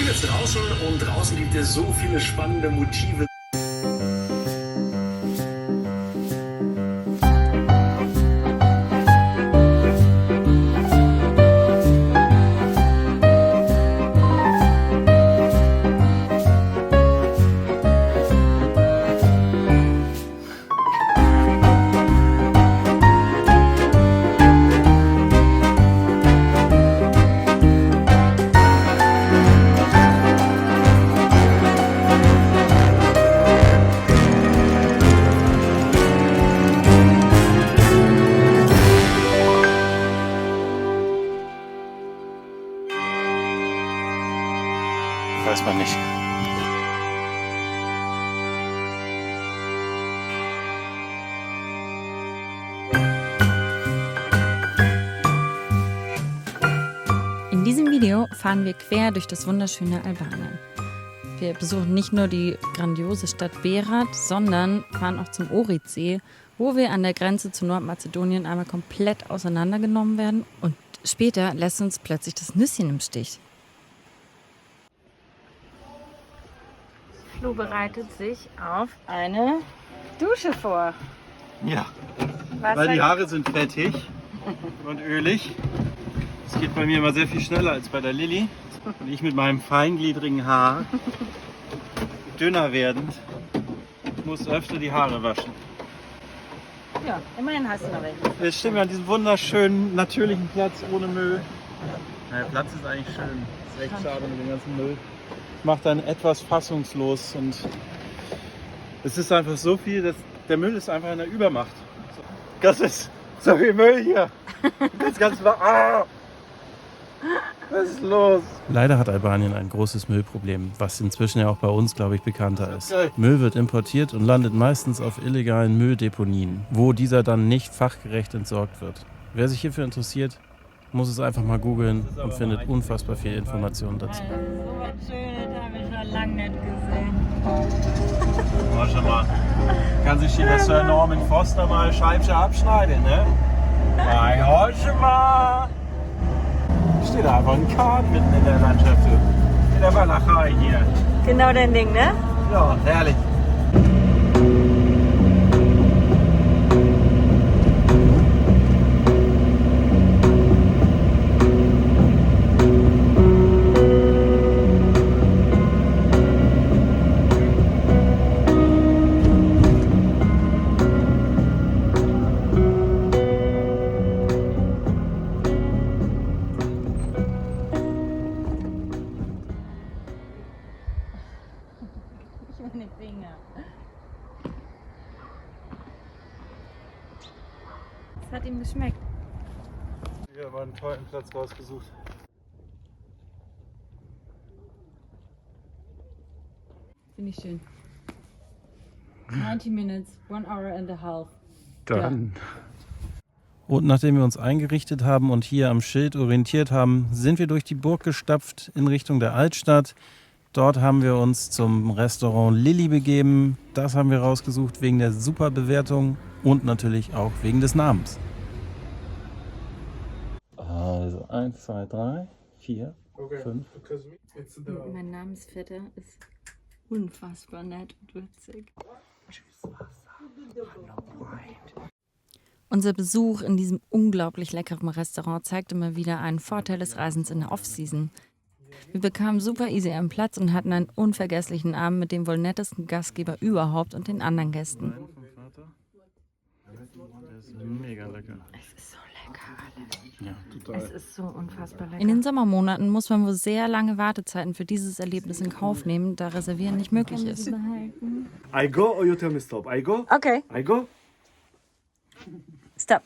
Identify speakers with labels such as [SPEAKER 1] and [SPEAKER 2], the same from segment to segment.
[SPEAKER 1] jetzt draußen und draußen gibt es so viele spannende Motive.
[SPEAKER 2] Weiß man nicht.
[SPEAKER 3] In diesem Video fahren wir quer durch das wunderschöne Albanien. Wir besuchen nicht nur die grandiose Stadt Berat, sondern fahren auch zum Ohridsee, wo wir an der Grenze zu Nordmazedonien einmal komplett auseinandergenommen werden und später lässt uns plötzlich das Nüsschen im Stich. Flo bereitet sich auf eine Dusche vor.
[SPEAKER 2] Ja,
[SPEAKER 3] Was
[SPEAKER 2] weil die
[SPEAKER 3] sagt-
[SPEAKER 2] Haare sind fettig und ölig. Es geht bei mir immer sehr viel schneller als bei der Lilly. Und ich mit meinem feingliedrigen Haar, dünner werdend, muss öfter die Haare waschen.
[SPEAKER 3] Ja, immerhin hast du noch welche.
[SPEAKER 2] Jetzt stehen wir an diesem wunderschönen, natürlichen Platz ohne Müll. Der Platz ist eigentlich schön. Ist echt schade mit dem ganzen Müll. Macht dann etwas fassungslos und es ist einfach so viel, dass der Müll ist einfach in der Übermacht. Das ist so viel Müll hier. Das Ganze war. Ah! Was ist los? Leider hat Albanien ein großes Müllproblem, was inzwischen ja auch bei uns, glaube ich, bekannter ist. Müll wird importiert und landet meistens auf illegalen Mülldeponien, wo dieser dann nicht fachgerecht entsorgt wird. Wer sich hierfür interessiert, muss es einfach mal googeln und findet unfassbar viel Informationen dazu.
[SPEAKER 3] So was Schönes habe ich schon lange nicht gesehen.
[SPEAKER 2] Oh, schon mal. Kann sich hier Sir Norman Foster mal Scheibchen abschneiden, ne? Bei heute mal. Steht da einfach ein Kahn mitten in der Landschaft. In der Walachei hier.
[SPEAKER 3] Genau dein Ding, ne?
[SPEAKER 2] Ja, herrlich.
[SPEAKER 3] Meine Finger. Es hat ihm geschmeckt.
[SPEAKER 2] Wir haben einen tollen Platz rausgesucht.
[SPEAKER 3] Finde ich schön. 90 minutes, 1 hour and a half.
[SPEAKER 2] Dann. Und nachdem wir uns eingerichtet haben und hier am Schild orientiert haben, sind wir durch die Burg gestapft in Richtung der Altstadt. Dort haben wir uns zum Restaurant Lilly begeben. Das haben wir rausgesucht wegen der super Bewertung und natürlich auch wegen des Namens. Also 1, 2, 3, 4, 5.
[SPEAKER 3] Mein Namensvetter ist unfassbar nett und witzig. Unser Besuch in diesem unglaublich leckeren Restaurant zeigte mal wieder einen Vorteil des Reisens in der Off-Season. Wir bekamen super easy einen Platz und hatten einen unvergesslichen Abend mit dem wohl nettesten Gastgeber überhaupt und den anderen Gästen.
[SPEAKER 2] Der ist mega lecker.
[SPEAKER 3] Es ist so lecker alles.
[SPEAKER 2] Ja, total.
[SPEAKER 3] Es ist so unfassbar lecker. In den Sommermonaten muss man wohl sehr lange Wartezeiten für dieses Erlebnis in Kauf nehmen, da Reservieren nicht möglich ist.
[SPEAKER 4] I go or you tell me stop? I go?
[SPEAKER 3] Okay,
[SPEAKER 4] I go?
[SPEAKER 3] stop.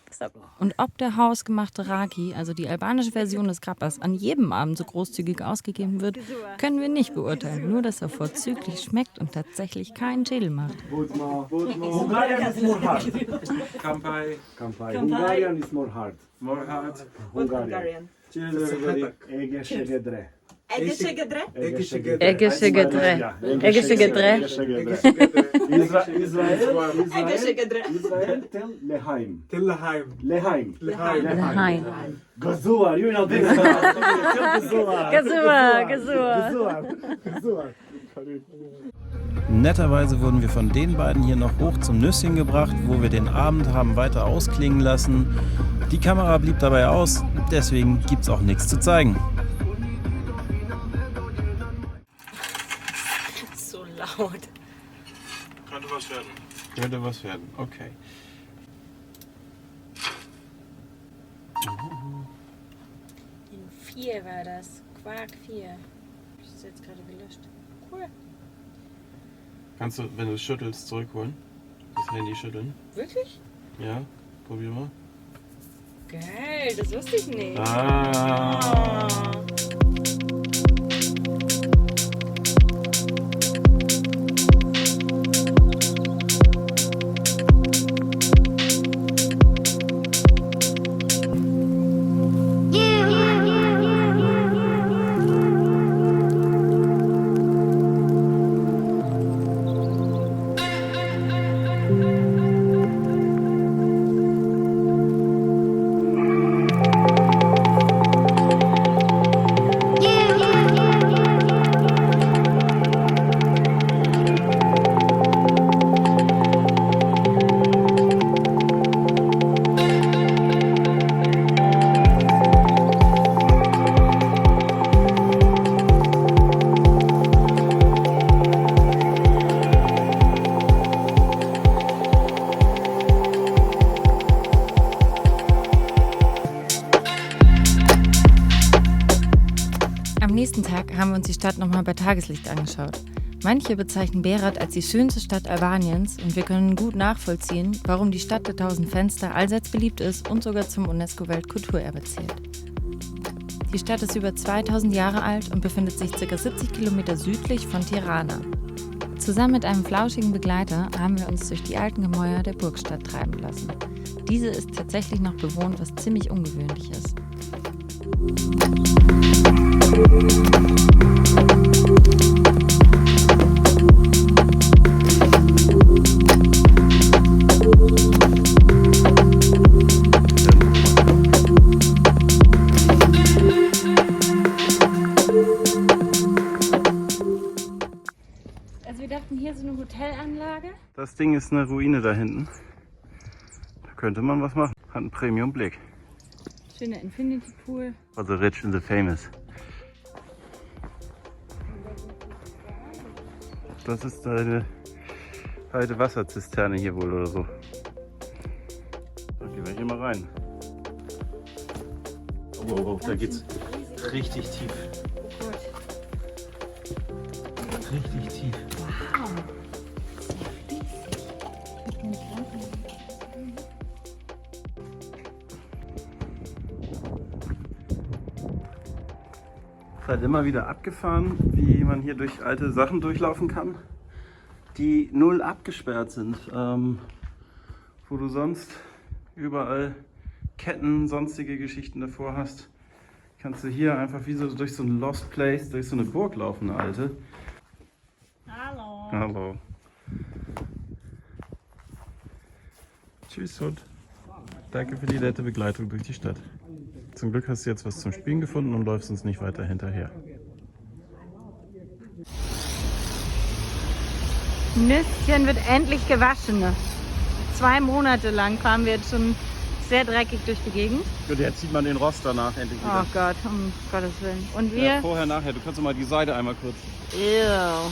[SPEAKER 3] Und ob der hausgemachte Raki, also die albanische Version des Grappas, an jedem Abend so großzügig ausgegeben wird, können wir nicht beurteilen. Nur, dass er vorzüglich schmeckt und tatsächlich keinen Schädel macht.
[SPEAKER 4] Hungarian is more hard.
[SPEAKER 2] Kampai,
[SPEAKER 4] Kampai. Hungarian is more hard.
[SPEAKER 2] more hard.
[SPEAKER 4] Hungarian. Cheers everybody. Ege Shegedre.
[SPEAKER 5] Egische Gedre?
[SPEAKER 4] Egische Gedre.
[SPEAKER 3] Egische Gedre. Egische Gedre.
[SPEAKER 5] Egische Gedre.
[SPEAKER 4] Israel Tel Lehaim.
[SPEAKER 5] Tel Lehaim.
[SPEAKER 4] Lehaim.
[SPEAKER 3] Lehaim.
[SPEAKER 4] Gazua, you know this.
[SPEAKER 3] Gesua, Gesua.
[SPEAKER 2] Netterweise wurden wir von den beiden hier noch hoch zum Nüsschen gebracht, wo wir den Abend haben weiter ausklingen lassen. Die Kamera blieb dabei aus, deswegen gibt's auch nichts zu zeigen.
[SPEAKER 3] So laut.
[SPEAKER 2] Könnte was werden. Könnte was werden, okay.
[SPEAKER 3] In 4 war das. Quark 4. Das ist jetzt gerade gelöscht. Cool.
[SPEAKER 2] Kannst du, wenn du es schüttelst, zurückholen? Das Handy schütteln?
[SPEAKER 3] Wirklich?
[SPEAKER 2] Ja, probier mal.
[SPEAKER 3] Geil, das wusste ich nicht.
[SPEAKER 2] Ah.
[SPEAKER 3] Am nächsten Tag haben wir uns die Stadt nochmal bei Tageslicht angeschaut. Manche bezeichnen Berat als die schönste Stadt Albaniens und wir können gut nachvollziehen, warum die Stadt der 1000 Fenster allseits beliebt ist und sogar zum UNESCO-Weltkulturerbe zählt. Die Stadt ist über 2000 Jahre alt und befindet sich ca. 70 Kilometer südlich von Tirana. Zusammen mit einem flauschigen Begleiter haben wir uns durch die alten Gemäuer der Burgstadt treiben lassen. Diese ist tatsächlich noch bewohnt, was ziemlich ungewöhnlich ist. Also wir dachten, hier ist eine Hotelanlage.
[SPEAKER 2] Das Ding ist eine Ruine da hinten. Da könnte man was machen. Hat einen Premium-Blick.
[SPEAKER 3] Schöner Infinity Pool.
[SPEAKER 2] For the rich and the famous. Das ist eine alte Wasserzisterne hier wohl oder so. Da gehen wir hier mal rein. Oh, da geht's richtig tief.
[SPEAKER 3] Oh Gott.
[SPEAKER 2] Richtig tief.
[SPEAKER 3] Wow.
[SPEAKER 2] Es ist halt immer wieder abgefahren, wie man hier durch alte Sachen durchlaufen kann, die null abgesperrt sind. Wo du sonst überall Ketten, sonstige Geschichten davor hast, kannst du hier einfach wie so durch so ein Lost Place, durch so eine Burg laufen, eine alte.
[SPEAKER 3] Hallo.
[SPEAKER 2] Hallo. Tschüss Hund. Danke für die nette Begleitung durch die Stadt. Zum Glück hast du jetzt was zum Spielen gefunden und läufst uns nicht weiter hinterher.
[SPEAKER 3] Nüsschen wird endlich gewaschen. 2 Monate lang fahren wir jetzt schon sehr dreckig durch die Gegend.
[SPEAKER 2] Und jetzt sieht man den Rost danach endlich wieder.
[SPEAKER 3] Oh Gott, um Gottes Willen. Und wir...
[SPEAKER 2] Ja, vorher, nachher. Du kannst doch mal die Seite einmal kurz.
[SPEAKER 3] Ew.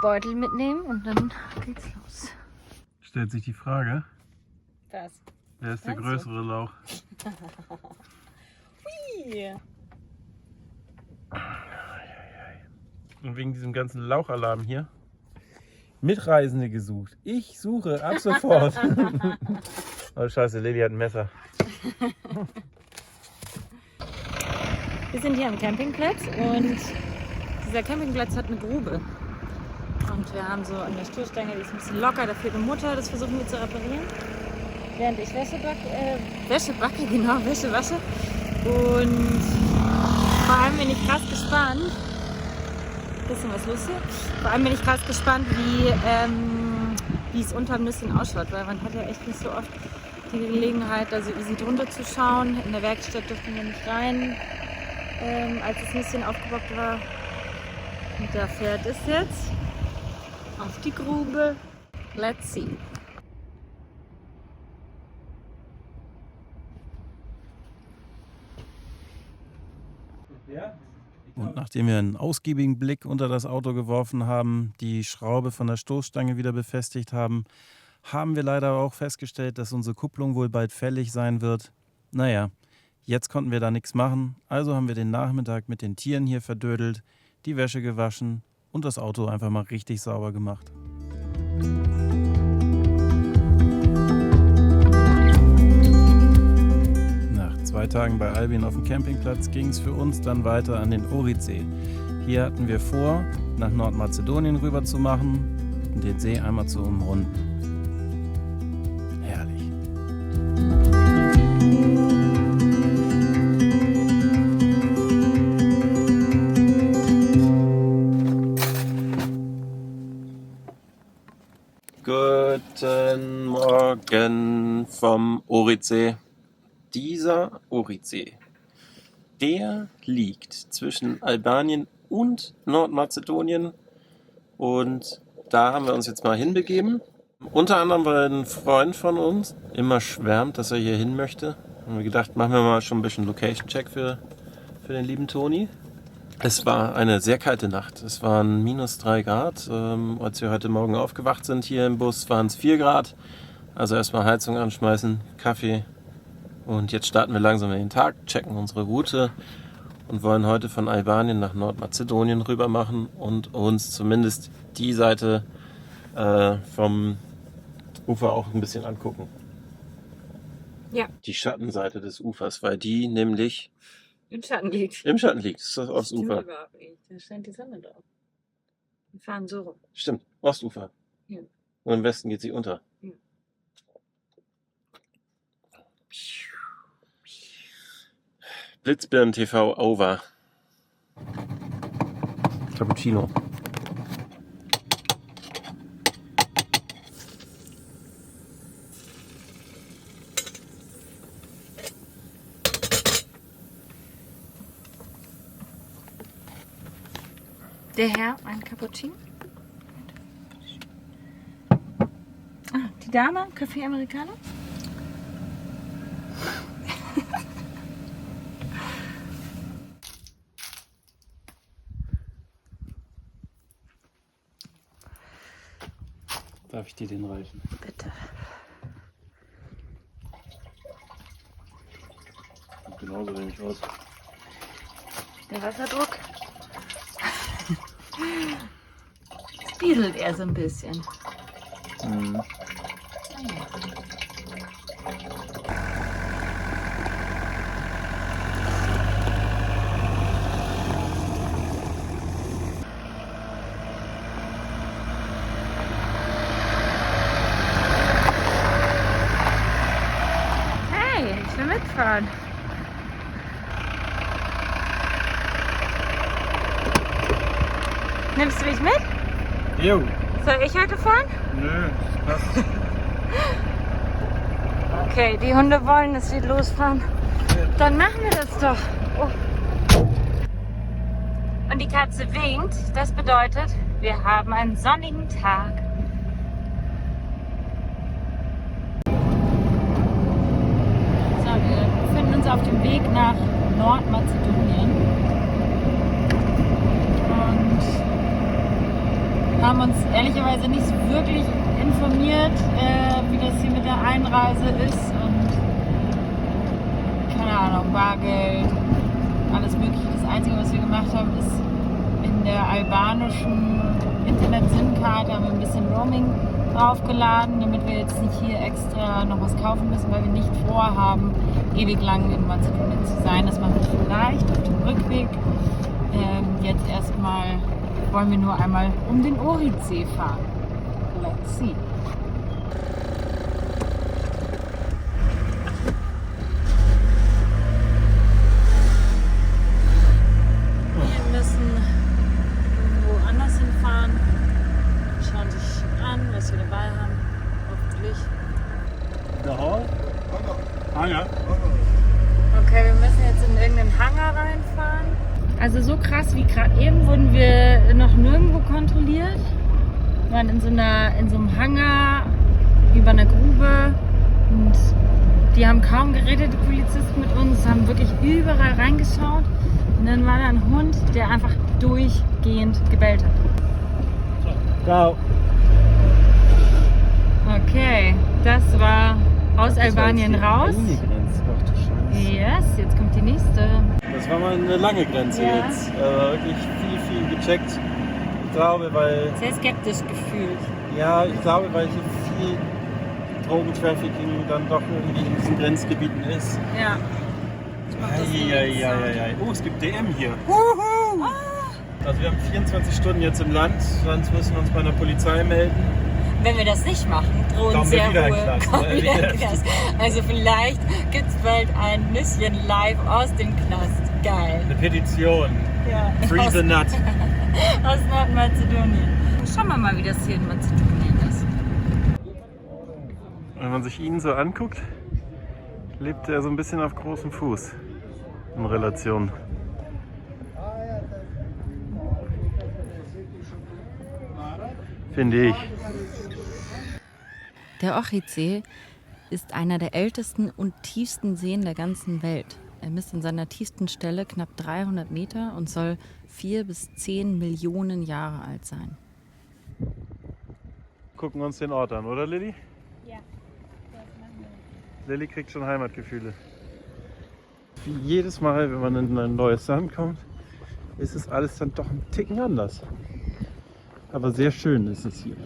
[SPEAKER 3] Beutel mitnehmen und dann geht's los.
[SPEAKER 2] Stellt sich die Frage,
[SPEAKER 3] Was?
[SPEAKER 2] wer ist der größere Lauch?
[SPEAKER 3] Hui.
[SPEAKER 2] Und wegen diesem ganzen Lauchalarm hier. Mitreisende gesucht. Ich suche ab sofort. Oh scheiße, Lilly hat ein Messer.
[SPEAKER 3] Wir sind hier am Campingplatz und dieser Campingplatz hat eine Grube. Und wir haben so an der Stoßstange, die ist ein bisschen locker, da fehlt eine Mutter, das versuchen wir zu reparieren. Während ich Wäsche wasche. Und vor allem bin ich krass gespannt, bisschen was los hier, vor allem bin ich krass gespannt, wie es unterm Nüsschen ausschaut, weil man hat ja echt nicht so oft die Gelegenheit, da so easy drunter zu schauen. In der Werkstatt durften wir nicht rein, als das Nüsschen aufgebockt war. Und da fährt es jetzt auf die Grube. Let's see.
[SPEAKER 2] Und nachdem wir einen ausgiebigen Blick unter das Auto geworfen haben, die Schraube von der Stoßstange wieder befestigt haben, haben wir leider auch festgestellt, dass unsere Kupplung wohl bald fällig sein wird. Naja, jetzt konnten wir da nichts machen, also haben wir den Nachmittag mit den Tieren hier verdödelt, die Wäsche gewaschen und das Auto einfach mal richtig sauber gemacht. Nach 2 Tagen bei Albin auf dem Campingplatz ging es für uns dann weiter an den Ohritsee. Hier hatten wir vor, nach Nordmazedonien rüber zu machen und den See einmal zu umrunden. Herrlich. Guten Morgen vom Ohritsee. Dieser Ohritsee, der liegt zwischen Albanien und Nordmazedonien und da haben wir uns jetzt mal hinbegeben. Unter anderem, weil ein Freund von uns immer schwärmt, dass er hier hin möchte. Haben wir gedacht, machen wir mal schon ein bisschen Location-Check für den lieben Toni. Es war eine sehr kalte Nacht. Es waren -3 Grad. Als wir heute Morgen aufgewacht sind hier im Bus, waren es 4 Grad. Also erstmal Heizung anschmeißen, Kaffee. Und jetzt starten wir langsam in den Tag, checken unsere Route und wollen heute von Albanien nach Nordmazedonien rüber machen und uns zumindest die Seite vom Ufer auch ein bisschen angucken.
[SPEAKER 3] Ja.
[SPEAKER 2] Die Schattenseite des Ufers, weil die nämlich
[SPEAKER 3] Im Schatten liegt.
[SPEAKER 2] im Schatten liegt. Das ist das Ostufer.
[SPEAKER 3] Überhaupt nicht. Da scheint die Sonne drauf. Wir fahren so rum.
[SPEAKER 2] Stimmt, Ostufer.
[SPEAKER 3] Ja.
[SPEAKER 2] Und im Westen geht sie unter.
[SPEAKER 3] Ja.
[SPEAKER 2] Blitzbirnen TV over. Cappuccino.
[SPEAKER 3] Der Herr, ein Cappuccino. Ah, die Dame, Kaffee Americano.
[SPEAKER 2] Darf ich dir den reichen?
[SPEAKER 3] Bitte.
[SPEAKER 2] Sieht genauso wenig aus.
[SPEAKER 3] Der Wasserdruck. Es bieselt er so ein bisschen.
[SPEAKER 2] Mhm.
[SPEAKER 3] Hey, ich will mitfahren. Nimmst du mich mit?
[SPEAKER 2] Jo.
[SPEAKER 3] Soll ich heute fahren?
[SPEAKER 2] Nö, das passt.
[SPEAKER 3] Okay, die Hunde wollen, dass wir losfahren. Dann machen wir das doch. Oh. Und die Katze winkt. Das bedeutet, wir haben einen sonnigen Tag. So, wir befinden uns auf dem Weg nach Nordmazedonien. Und haben uns ehrlicherweise nicht wirklich informiert, wie das hier mit der Einreise ist und keine Ahnung, Bargeld, alles Mögliche. Das Einzige, was wir gemacht haben, ist in der albanischen Internet-SIM-Karte haben wir ein bisschen Roaming draufgeladen, damit wir jetzt nicht hier extra noch was kaufen müssen, weil wir nicht vorhaben, ewig lang in Mazedonien zu sein. Das machen wir vielleicht auf dem Rückweg. Jetzt erstmal wollen wir nur einmal um den Ohridsee fahren. Let's see. Wir müssen woanders hinfahren. Schauen sich an, was wir dabei haben. Hoffentlich.
[SPEAKER 2] Der Hall? Hangar.
[SPEAKER 3] Okay, wir müssen jetzt in irgendeinen Hangar reinfahren. Also so krass wie gerade eben wurden wir noch nirgendwo kontrolliert. Wir waren in so einem Hangar über einer Grube und die haben kaum geredet, die Polizisten mit uns, haben wirklich überall reingeschaut. Und dann war da ein Hund, der einfach durchgehend gebellt hat.
[SPEAKER 2] Ciao.
[SPEAKER 3] Okay, das war aus Albanien raus.
[SPEAKER 2] Ach du Scheiße.
[SPEAKER 3] Yes, jetzt kommt die nächste.
[SPEAKER 2] Das war mal eine lange Grenze
[SPEAKER 3] Ja.
[SPEAKER 2] jetzt. Wirklich viel gecheckt. Ich glaube, weil
[SPEAKER 3] Sehr skeptisch gefühlt.
[SPEAKER 2] weil hier viel Drogentrafficking dann doch irgendwie in diesen Grenzgebieten ist.
[SPEAKER 3] Ja.
[SPEAKER 2] Eieieiei. Oh, es gibt DM hier. Also wir haben 24 Stunden jetzt im Land, sonst müssen wir uns bei der Polizei melden.
[SPEAKER 3] Wenn wir das nicht machen, drohen
[SPEAKER 2] Kommen wir
[SPEAKER 3] sehr
[SPEAKER 2] wieder in
[SPEAKER 3] hohe
[SPEAKER 2] den Knast,
[SPEAKER 3] kommen
[SPEAKER 2] ne?
[SPEAKER 3] wir wieder in den Knast. Also vielleicht gibt es bald ein Nüsschen live aus dem Knast. Geil.
[SPEAKER 2] Eine Petition.
[SPEAKER 3] Ja.
[SPEAKER 2] Free the Nut.
[SPEAKER 3] Aus Nordmazedonien. Schauen wir mal, wie das hier in Mazedonien ist.
[SPEAKER 2] Wenn man sich ihn so anguckt, lebt er so ein bisschen auf großem Fuß in Relation. Finde ich.
[SPEAKER 3] Der Ohridsee ist einer der ältesten und tiefsten Seen der ganzen Welt. Er misst an seiner tiefsten Stelle knapp 300 Meter und soll 4 bis 10 Millionen Jahre alt sein.
[SPEAKER 2] Gucken wir uns den Ort an, oder Lilly?
[SPEAKER 3] Ja.
[SPEAKER 2] Lilly kriegt schon Heimatgefühle. Wie jedes Mal, wenn man in ein neues Land kommt, ist es alles dann doch ein Ticken anders. Aber sehr schön ist es hier.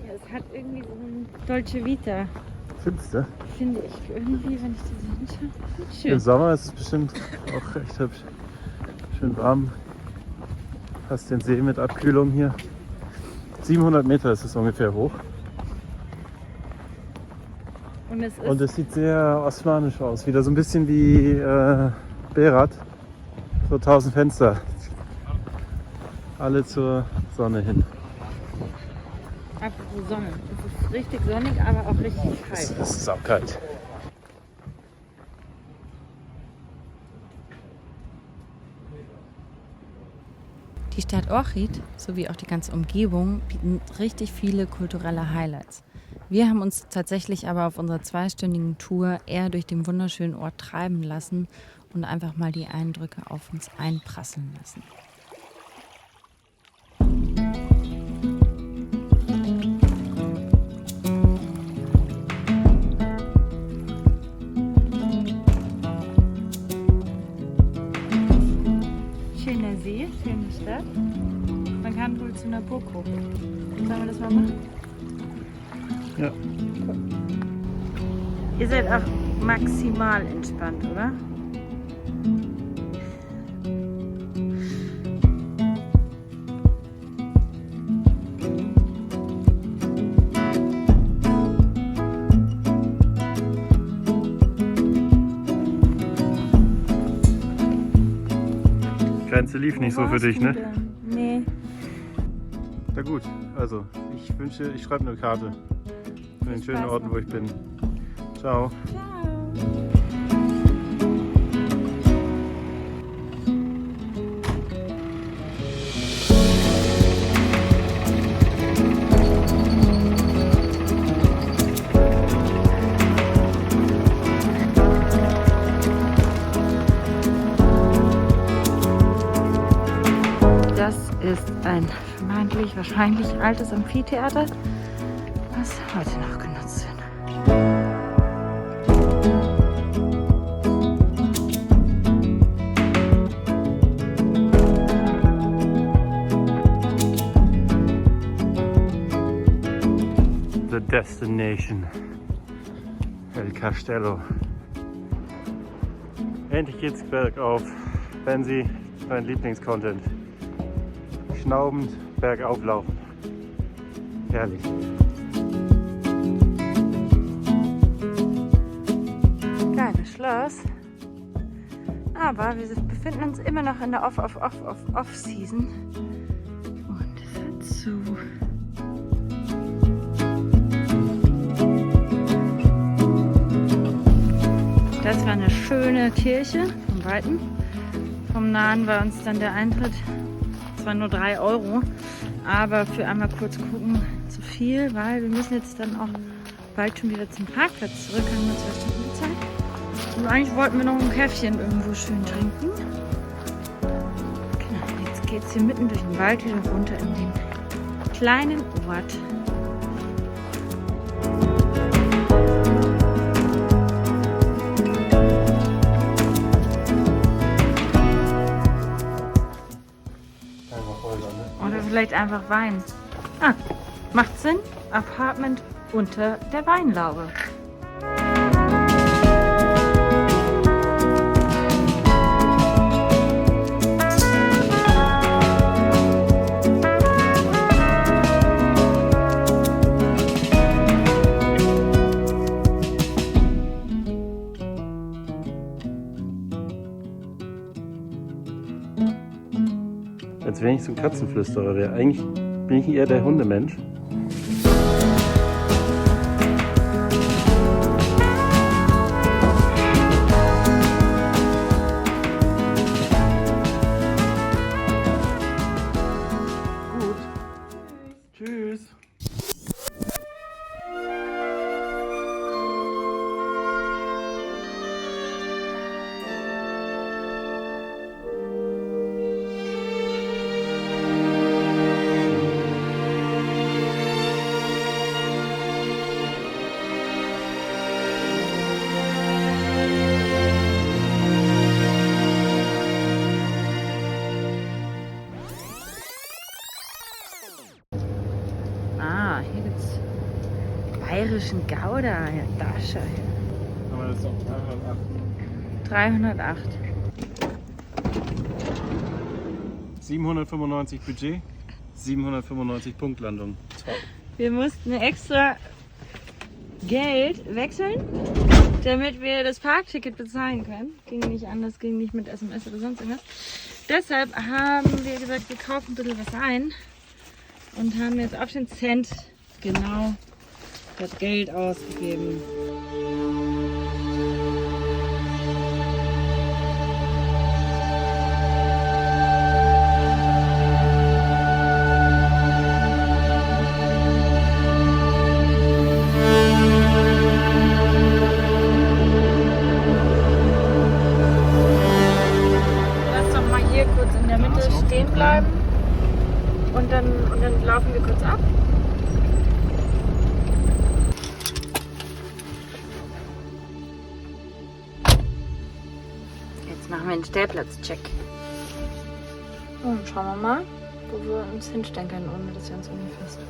[SPEAKER 3] Ja, es hat irgendwie so ein Dolce Vita,
[SPEAKER 2] Findest du?
[SPEAKER 3] finde ich. Irgendwie, wenn ich das anschaue.
[SPEAKER 2] Im
[SPEAKER 3] Schön.
[SPEAKER 2] Sommer ist es bestimmt auch recht hübsch. Schön warm. Hast den See mit Abkühlung hier. 700 Meter ist es ungefähr hoch.
[SPEAKER 3] Und es ist
[SPEAKER 2] Und es sieht sehr osmanisch aus. Wieder so ein bisschen wie Berat. So 1000 Fenster. Alle zur Sonne hin.
[SPEAKER 3] apropos Sonne. Es ist richtig sonnig, aber auch richtig
[SPEAKER 2] Es
[SPEAKER 3] kalt.
[SPEAKER 2] ist saukalt.
[SPEAKER 3] Die Stadt Ohrid sowie auch die ganze Umgebung bieten richtig viele kulturelle Highlights. Wir haben uns tatsächlich aber auf unserer 2-stündigen Tour eher durch den wunderschönen Ort treiben lassen und einfach mal die Eindrücke auf uns einprasseln lassen. Schöner See, schöne Stadt. Man kann wohl zu einer Burg hoch. Sollen wir das mal machen?
[SPEAKER 2] Ja.
[SPEAKER 3] Ihr seid auch maximal entspannt, oder?
[SPEAKER 2] Grenze lief nicht so für dich, ne?
[SPEAKER 3] Nee.
[SPEAKER 2] Na gut, also ich schreibe eine Karte von den schönen Orten, wo ich bin. Ciao.
[SPEAKER 3] Das ist ein wahrscheinlich altes Amphitheater, was heute noch genutzt wird.
[SPEAKER 2] the destination. El Castello. Endlich geht's bergauf. Benzi, dein Lieblingscontent. Schnaubend bergauf laufen. Herrlich.
[SPEAKER 3] Geiles Schloss. Aber wir befinden uns immer noch in der Off-Season. Und es hat zu. Das war eine schöne Kirche vom Weiten. Vom Nahen war uns dann der Eintritt zwar nur 3 €, aber für einmal kurz gucken zu viel, weil wir müssen jetzt dann auch bald schon wieder zum Parkplatz zurück, haben wir 2 Stunden Zeit. Und eigentlich wollten wir noch ein Käffchen irgendwo schön trinken. Genau, jetzt geht es hier mitten durch den Wald wieder runter in den kleinen Ort. Oder vielleicht einfach Wein. Ah, macht Sinn. Apartment unter der Weinlaube.
[SPEAKER 2] Als wenn ich so ein Katzenflüsterer wäre. Eigentlich bin ich eher der Hundemensch. Gut. Tschüss.
[SPEAKER 3] Ah, hier gibt's bayerischen Gouda. Ja, da schau her.
[SPEAKER 2] Aber das ist doch
[SPEAKER 3] 308.
[SPEAKER 2] 795 Budget, 795 Punktlandung. Top.
[SPEAKER 3] Wir mussten extra Geld wechseln, damit wir das Parkticket bezahlen können. Ging nicht anders, ging nicht mit SMS oder sonst irgendwas. Deshalb haben wir gesagt, wir kaufen ein bisschen was ein und haben jetzt auf den Cent genau das Geld ausgegeben. Bleiben und dann laufen wir kurz ab. Jetzt machen wir einen Stellplatz-Check. Und schauen wir mal, wo wir uns hinstellen können, ohne dass wir uns irgendwie festfahren.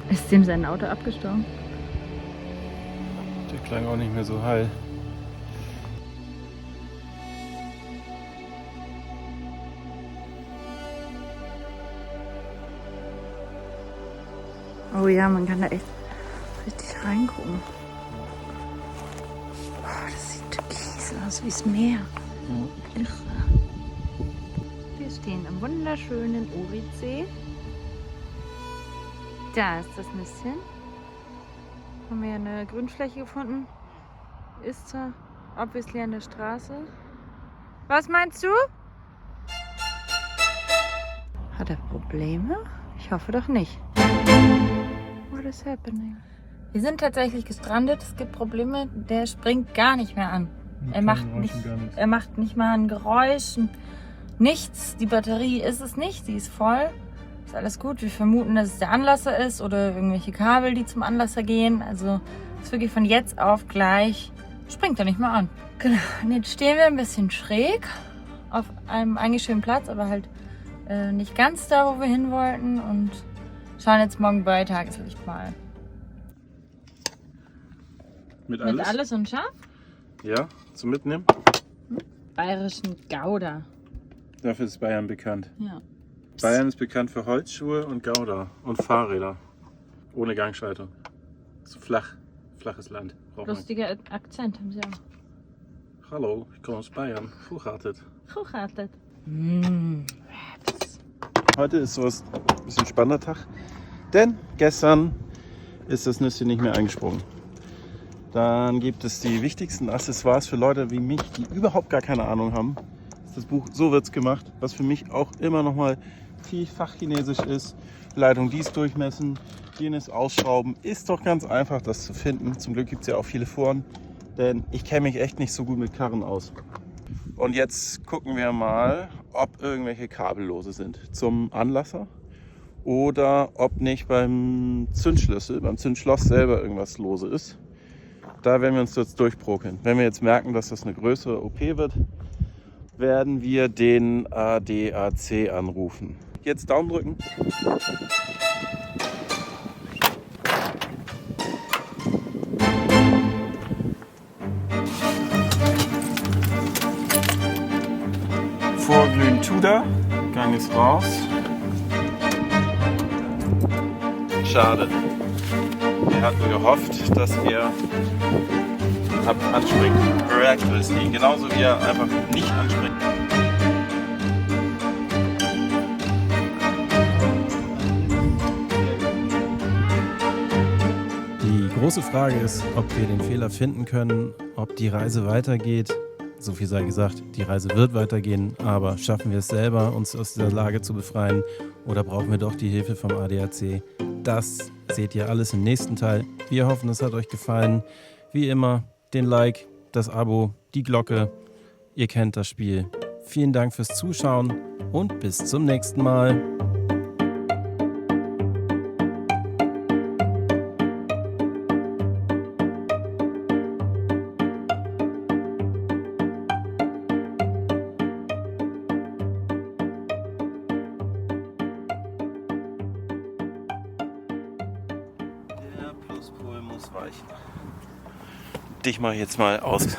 [SPEAKER 3] Ist dem sein Auto abgestorben?
[SPEAKER 2] Der klang auch nicht mehr so heil.
[SPEAKER 3] Oh ja, man kann da echt richtig reingucken. Oh, das sieht türkis aus wie das Meer. Irre. Wir stehen am wunderschönen Ohridsee. Da ist das Nüsschen. Haben wir eine Grünfläche gefunden. Ist zwar obviously an der Straße. Was meinst du? Hat er Probleme? Ich hoffe doch nicht. What is happening? Wir sind tatsächlich gestrandet. Es gibt Probleme. Der springt gar nicht mehr an. Er macht nicht mal ein Geräusch. Nichts. Die Batterie ist es nicht. Sie ist voll. Ist alles gut. Wir vermuten, dass es der Anlasser ist oder irgendwelche Kabel, die zum Anlasser gehen. Also ist wirklich von jetzt auf gleich. Springt er nicht mal an. Genau. Und jetzt stehen wir ein bisschen schräg. auf einem eigentlich schönen Platz, aber halt nicht ganz da, wo wir hin wollten und schauen jetzt morgen bei Tageslicht mal.
[SPEAKER 2] Mit alles?
[SPEAKER 3] Mit alles und scharf?
[SPEAKER 2] Ja, zum Mitnehmen.
[SPEAKER 3] Bayerischen Gouda.
[SPEAKER 2] Dafür ist Bayern bekannt.
[SPEAKER 3] Ja.
[SPEAKER 2] Bayern ist bekannt für Holzschuhe und Gouda und Fahrräder. Ohne Gangschaltung. So flaches Land.
[SPEAKER 3] Lustiger Akzent haben sie auch.
[SPEAKER 2] Hallo, ich komme aus Bayern. Hochhartet.
[SPEAKER 3] Hochhartet.
[SPEAKER 2] Heute ist so ein bisschen spannender Tag, denn gestern ist das Nüsschen nicht mehr eingesprungen. Dann gibt es die wichtigsten Accessoires für Leute wie mich, die überhaupt gar keine Ahnung haben. Das Buch So wird's gemacht, was für mich auch immer noch mal tief fachchinesisch ist. Leitung dies durchmessen, jenes ausschrauben. Ist doch ganz einfach, das zu finden. Zum Glück gibt es ja auch viele Foren, denn ich kenne mich echt nicht so gut mit Karren aus. Und jetzt gucken wir mal, ob irgendwelche Kabel lose sind zum Anlasser oder ob nicht beim Zündschlüssel, beim Zündschloss selber irgendwas lose ist. Da werden wir uns jetzt durchprokeln. Wenn wir jetzt merken, dass das eine größere OP wird, werden wir den ADAC anrufen. Jetzt Daumen drücken. Vorglühen Tudor, Gang ist raus. Schade. Wir hatten gehofft, dass er anspringt. Miraculously. Genauso wie er einfach nicht anspringt.
[SPEAKER 6] Die große Frage ist, ob wir den Fehler finden können, ob die Reise weitergeht. So viel sei gesagt, die Reise wird weitergehen, aber schaffen wir es selber, uns aus dieser Lage zu befreien oder brauchen wir doch die Hilfe vom ADAC? Das seht ihr alles im nächsten Teil. Wir hoffen, es hat euch gefallen. Wie immer, den Like, das Abo, die Glocke. Ihr kennt das Spiel. Vielen Dank fürs Zuschauen und bis zum nächsten Mal.
[SPEAKER 2] Der Pluspol muss weichen. Dich mache ich jetzt mal aus.